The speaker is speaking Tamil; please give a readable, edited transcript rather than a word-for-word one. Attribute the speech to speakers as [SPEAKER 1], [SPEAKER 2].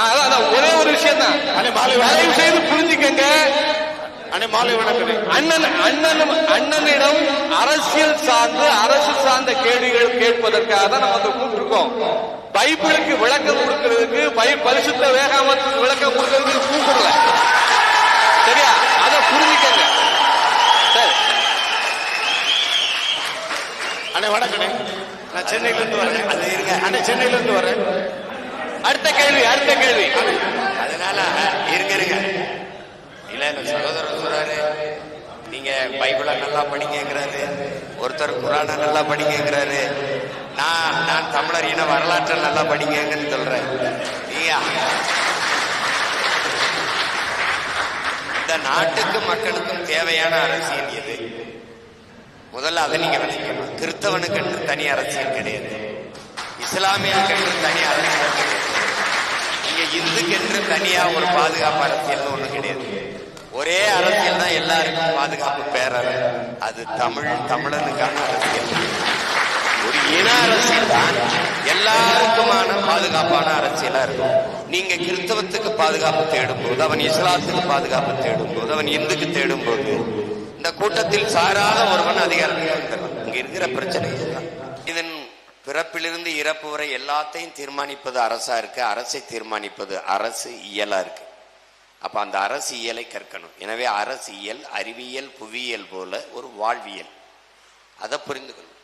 [SPEAKER 1] அதான் ஒரே ஒரு விஷயம் தான். தயவு செய்து புரிஞ்சுக்கங்க. அண்ணனிடம் அரசியல் சார்ந்து அரசு சார்ந்த கேள்விகள் கேட்பதற்காக தான் நம்ம கூப்பிட்டுருக்கோம். பைபிளுக்கு விளக்கம் கொடுக்கிறதுக்கு பரிசுத்த வேகாமத்துக்கு விளக்கம் கொடுக்கிறதுக்கு கூப்பிடல. சரியா? அதை புரிஞ்சுக்கங்க. சரி
[SPEAKER 2] அண்ணே வணக்கண்ணே, நான் சென்னையில இருந்து வரேன். அது இருங்க அண்ணே, சென்னையில இருந்து வரேன்.
[SPEAKER 1] அடுத்த கேள்வி
[SPEAKER 2] அதனால இருங்க இல்ல சகோதரர் சொல்றாரு, நீங்க பைபிளை நல்லா படிக்கிறாரு, ஒருத்தர் குரானை நல்லா படிக்கிறாரு, நான் தமிழர் இன வரலாற்றை நல்லா படிக்கங்கன்னு சொல்றேன். இந்த நாட்டுக்கு மக்களுக்கும் தேவையான அரசியல் எது? முதல்ல அதை நீங்க விளக்கணும். கிறிஸ்தவனுக்கு என்று தனி அரசியல் கிடையாது, இஸ்லாமியனுக்கு என்று தனி அரசியல் கிடையாது, நீங்க இந்துக்கு என்று தனியா ஒரு பாதுகாப்பு அரசியல் ஒண்ணு கிடையாது. ஒரே அரசியல் தான் எல்லாருக்கும் பாதுகாப்பு பேரவை. அது தமிழனுக்கான அரசியல். ஒரு இன அரசியல் தான் எல்லாருக்குமான பாதுகாப்பான அரசியலா இருக்கும். நீங்க கிறிஸ்தவத்துக்கு பாதுகாப்பு தேடும் போது, அவன் இஸ்லாத்துக்கு பாதுகாப்பு தேடும் போது, அவன் இந்துக்கு தேடும் போது, இந்த கூட்டத்தில் சாராத ஒருவன் அதிகாரத்தில் வந்துடலாம். இங்க இருக்கிற பிரச்சனை இதன் பிறப்பிலிருந்து இறப்பு வரை எல்லாத்தையும் தீர்மானிப்பது அரசா இருக்கு, அரசை தீர்மானிப்பது அரசு இயலா இருக்கு. அப்ப அந்த அரசு இயலை கற்கணும். எனவே அரசியல் அறிவியல் புவியியல் போல ஒரு வாழ்வியல், அதை புரிந்து கொள்ளும்.